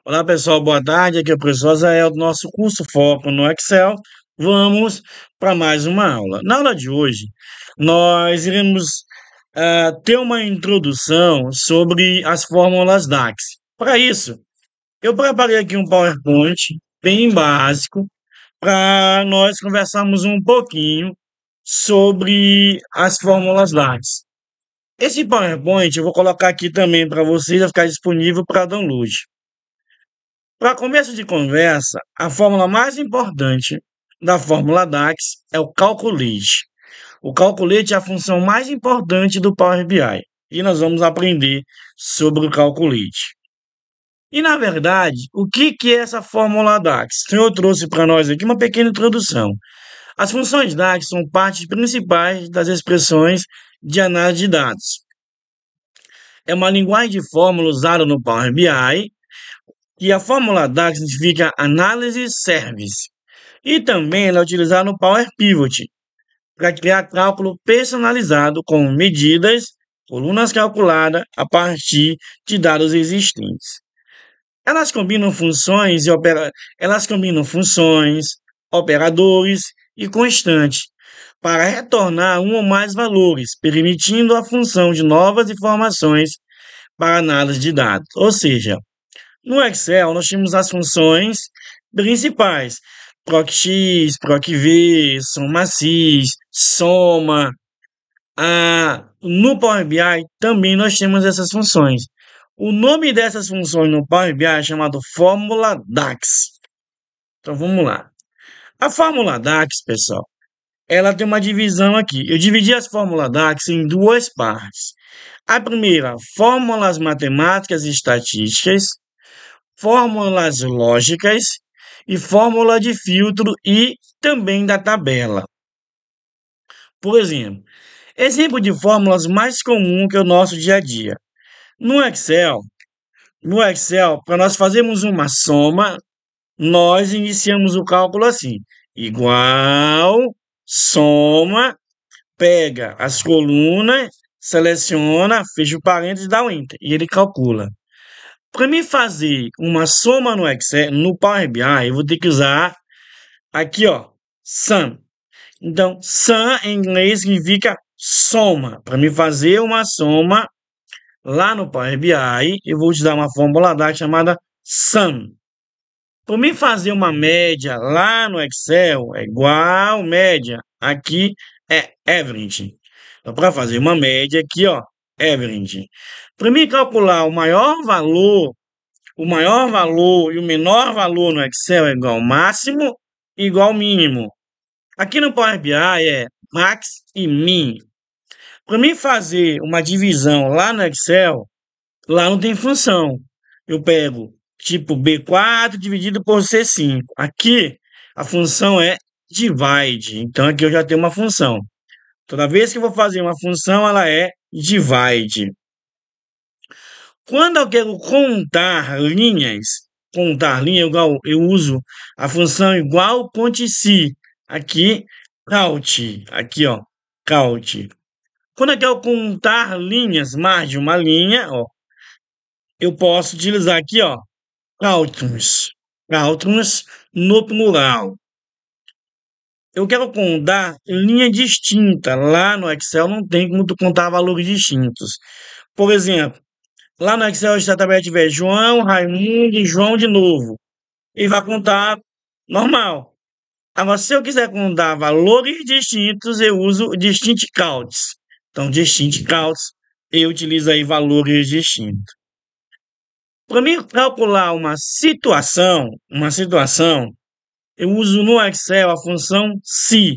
Olá pessoal, boa tarde. Aqui é o professor Azael do nosso curso Foco no Excel. Vamos para mais uma aula. Na aula de hoje, nós iremos ter uma introdução sobre as fórmulas DAX. Para isso, eu preparei aqui um PowerPoint bem básico para nós conversarmos um pouquinho sobre as fórmulas DAX. Esse PowerPoint eu vou colocar aqui também para vocês, vai ficar disponível para download. Para começo de conversa, a fórmula mais importante da fórmula DAX é o calculate. O calculate é a função mais importante do Power BI e nós vamos aprender sobre o calculate. E na verdade, o que é essa fórmula DAX? Então, eu trouxe para nós aqui uma pequena introdução. As funções DAX são partes principais das expressões de análise de dados. É uma linguagem de fórmula usada no Power BI. E a fórmula DAX significa Analysis Service. E também ela é utilizada no Power Pivot para criar cálculo personalizado com medidas, colunas calculadas a partir de dados existentes. Elas combinam funções operadores e constantes para retornar um ou mais valores, permitindo a função de novas informações para análise de dados. Ou seja, no Excel, nós temos as funções principais: procx, procv, somasys, soma. No Power BI também nós temos essas funções. O nome dessas funções no Power BI é chamado Fórmula DAX. Então vamos lá. A Fórmula DAX, pessoal, ela tem uma divisão aqui. Eu dividi as fórmulas DAX em duas partes. A primeira, fórmulas matemáticas e estatísticas, fórmulas lógicas e fórmula de filtro e também da tabela. Por exemplo de fórmulas mais comum que é o nosso dia a dia. No Excel, para nós fazermos uma soma, nós iniciamos o cálculo assim: igual, soma, pega as colunas, seleciona, fecha o parênteses e dá o enter. E ele calcula. Para mim fazer uma soma no Excel, no Power BI, eu vou ter que usar aqui, ó, sum. Então, sum em inglês significa soma. Para mim fazer uma soma lá no Power BI, eu vou utilizar uma fórmula DAX chamada sum. Para mim fazer uma média lá no Excel, é igual média. Aqui é average. Então, para fazer uma média aqui, ó, average. Para mim calcular o maior valor e o menor valor no Excel é igual ao máximo e igual ao mínimo. Aqui no Power BI é max e min. Para mim fazer uma divisão lá no Excel, lá não tem função. Eu pego tipo B4 dividido por C5. Aqui a função é divide. Então aqui eu já tenho uma função. Toda vez que eu vou fazer uma função, ela é divide. Quando eu quero contar linha igual, eu uso a função igual quantici. Aqui, count. Aqui, ó, count. Quando eu quero contar linhas, mais de uma linha, ó, eu posso utilizar aqui, ó, countings. Countings no plural. Eu quero contar linha distinta. Lá no Excel não tem como tu contar valores distintos. Por exemplo, lá no Excel, se a tabela tiver João, Raimundo e João de novo, ele vai contar normal. Agora, se eu quiser contar valores distintos, eu uso distinct counts. Então, distinct counts, eu utilizo aí valores distintos. Para mim calcular uma situação, eu uso no Excel a função se.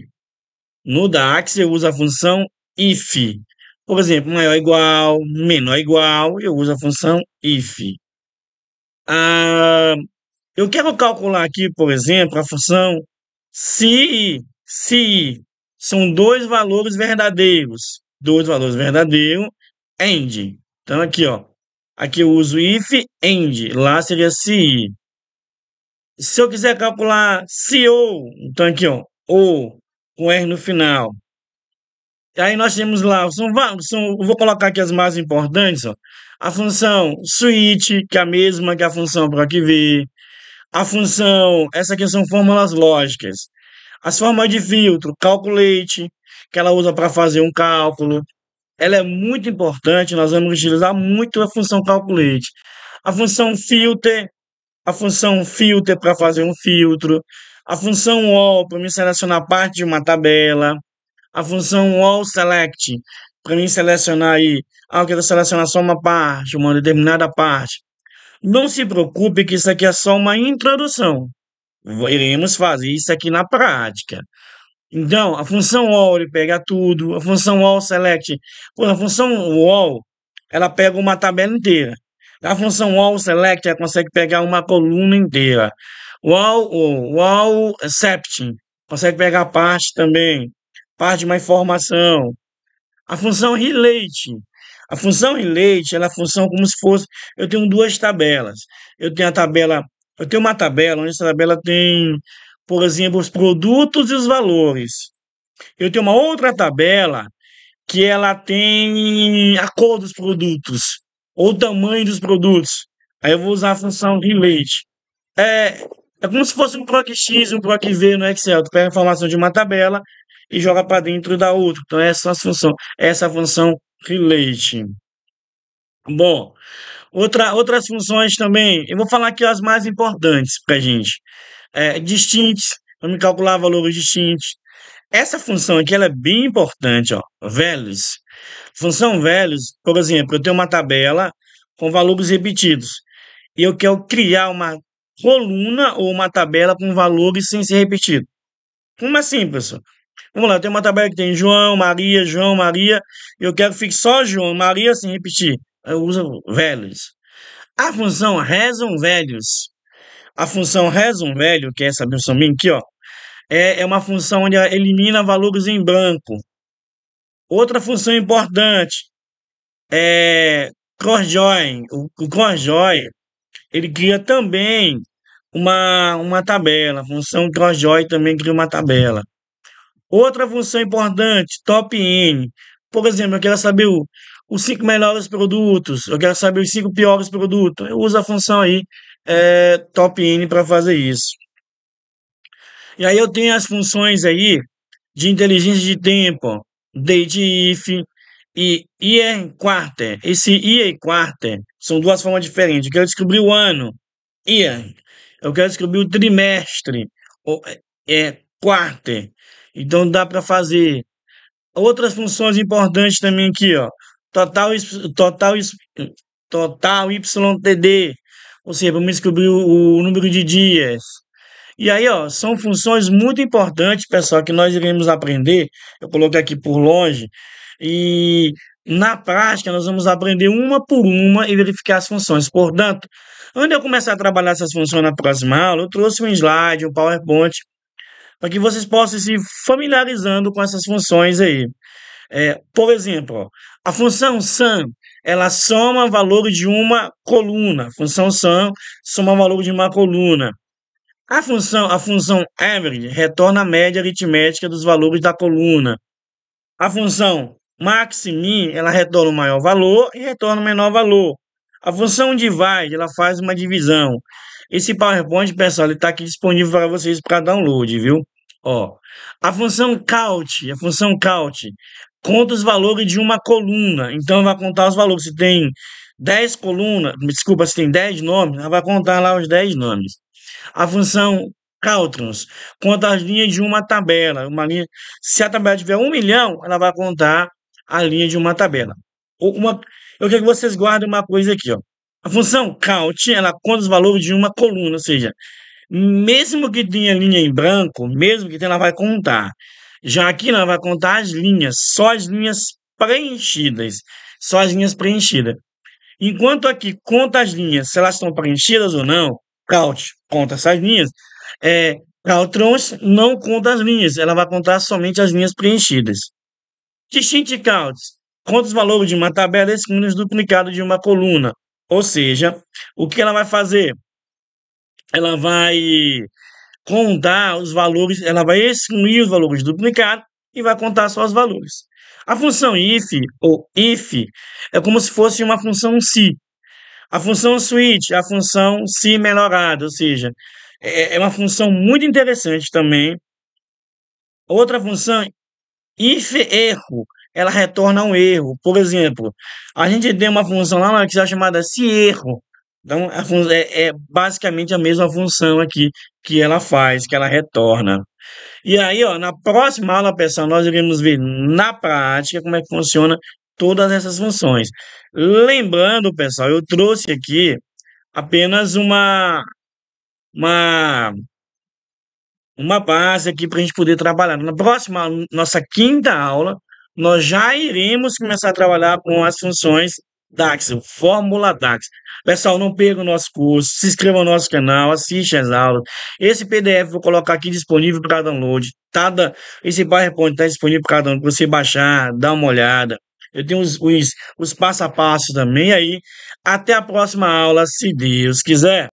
No DAX, eu uso a função if. Por exemplo, maior igual, menor igual, eu uso a função if. Eu quero calcular aqui, por exemplo, a função se são dois valores verdadeiros. Dois valores verdadeiros, end. Então, aqui, ó. Aqui eu uso if, end. Lá seria se. Se eu quiser calcular se ou, então aqui, ó, ou, com R no final. Aí nós temos lá, eu vou colocar aqui as mais importantes, ó. a função switch, que é a mesma que a função PROC-V, a função, essa aqui são fórmulas lógicas. As formas de filtro, calculate, que ela usa para fazer um cálculo. Ela é muito importante, nós vamos utilizar muito a função calculate. A função filter, a função filter para fazer um filtro. A função all para me selecionar parte de uma tabela. A função all select para mim selecionar aí, eu quero selecionar só uma parte, uma determinada parte. Não se preocupe que isso aqui é só uma introdução. Iremos fazer isso aqui na prática. Então, a função all ele pega tudo, a função all select, a função all ela pega uma tabela inteira. A função all select ela consegue pegar uma coluna inteira. O all accepting consegue pegar parte também, parte de uma informação. A função relate, ela é a função como se fosse, eu tenho duas tabelas. Eu tenho uma tabela onde essa tabela tem, por exemplo, os produtos e os valores. Eu tenho uma outra tabela que ela tem a cor dos produtos ou o tamanho dos produtos. Aí eu vou usar a função relate. É, é como se fosse um PROC-X e um PROC-V no Excel. Tu pega a informação de uma tabela e joga para dentro da outra. Então, essa é a função relate. Bom, outras funções também. Eu vou falar aqui as mais importantes para a gente. Distintos, vamos calcular valores distintos. Essa função aqui ela é bem importante, ó. Values. Função values, por exemplo, eu tenho uma tabela com valores repetidos e eu quero criar uma coluna ou uma tabela com valores sem ser repetido. Como assim, pessoal? Vamos lá, eu tenho uma tabela que tem João, Maria, e eu quero que fique só João, Maria sem repetir. Eu uso values. A função reason values. A função reason value, que é essa função minha aqui, ó, é uma função onde ela elimina valores em branco. Outra função importante é cross-join. O cross-join, ele cria também uma tabela. A função cross-join também cria uma tabela. Outra função importante, top N. Por exemplo, eu quero saber os 5 melhores produtos, eu quero saber os 5 piores produtos. Eu uso a função aí, top N, para fazer isso. E aí eu tenho as funções aí de inteligência de tempo, date if e year quarter. Esse year e quarter são duas formas diferentes. Eu quero descobrir o ano, year. Eu quero descobrir o trimestre, quarter. Então dá para fazer outras funções importantes também aqui, ó. Total, total, total YTD, ou seja, vamos descobrir o número de dias. E aí, ó, são funções muito importantes, pessoal, que nós iremos aprender. Eu coloquei aqui por longe. E na prática, nós vamos aprender uma por uma e verificar as funções. Portanto, antes de eu começar a trabalhar essas funções na próxima aula, eu trouxe um slide, um PowerPoint, para que vocês possam se familiarizando com essas funções aí. Por exemplo, ó, a função sum, ela soma valor de uma coluna. A função sum soma valor de uma coluna. A função average retorna a média aritmética dos valores da coluna. A função max e min, ela retorna o maior valor e retorna o menor valor. A função divide, ela faz uma divisão. Esse PowerPoint, pessoal, ele está aqui disponível para vocês para download, viu? Ó, a função count conta os valores de uma coluna. Então, vai contar os valores. Se tem 10 colunas, desculpa, se tem 10 nomes, ela vai contar lá os 10 nomes. A função Caltrans conta as linhas de uma tabela. Se a tabela tiver 1 milhão, ela vai contar a linha de uma tabela. Eu quero que vocês guardem uma coisa aqui, ó. A função count, ela conta os valores de uma coluna, ou seja, mesmo que tenha linha em branco, mesmo que tenha, ela vai contar. Já aqui ela vai contar as linhas, só as linhas preenchidas. Só as linhas preenchidas. Enquanto aqui conta as linhas, se elas estão preenchidas ou não, Count conta essas linhas, Caltrons não conta as linhas, ela vai contar somente as linhas preenchidas. Distinct Counts conta os valores de uma tabela excluindo os duplicados de uma coluna. Ou seja, o que ela vai fazer? Ela vai contar os valores, ela vai excluir os valores duplicados e vai contar só os valores. A função if ou if é como se fosse uma função se. A função switch é a função se melhorada, ou seja, é uma função muito interessante também. Outra função, if erro, ela retorna um erro. Por exemplo, a gente tem uma função lá no Excel chamada se erro. Então, é basicamente a mesma função aqui que ela faz, que ela retorna. E aí, ó, na próxima aula, pessoal, nós iremos ver na prática como é que funciona todas essas funções. Lembrando, pessoal, eu trouxe aqui apenas uma, uma base aqui para a gente poder trabalhar. Na próxima, nossa quinta aula, nós já iremos começar a trabalhar com as funções DAX, o Fórmula DAX. Pessoal, não perca o nosso curso, se inscreva no nosso canal, assiste as aulas. Esse PDF eu vou colocar aqui disponível para download. Esse PowerPoint está disponível para download, para você baixar, dar uma olhada. Eu tenho os passo a passo também. E aí, até a próxima aula, se Deus quiser.